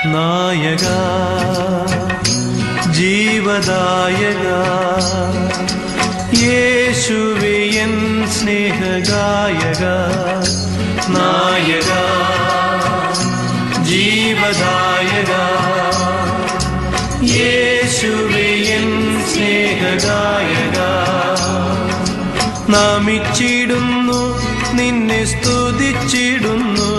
നായക ജീവദായക യേശുവേ എൻ സ്നേഹഗായക നായക ജീവദായക യേശുവേ എൻ സ്നേഹഗായക നമിച്ചിടുന്നു നിന്നെ സ്തുതിച്ചിടുന്നു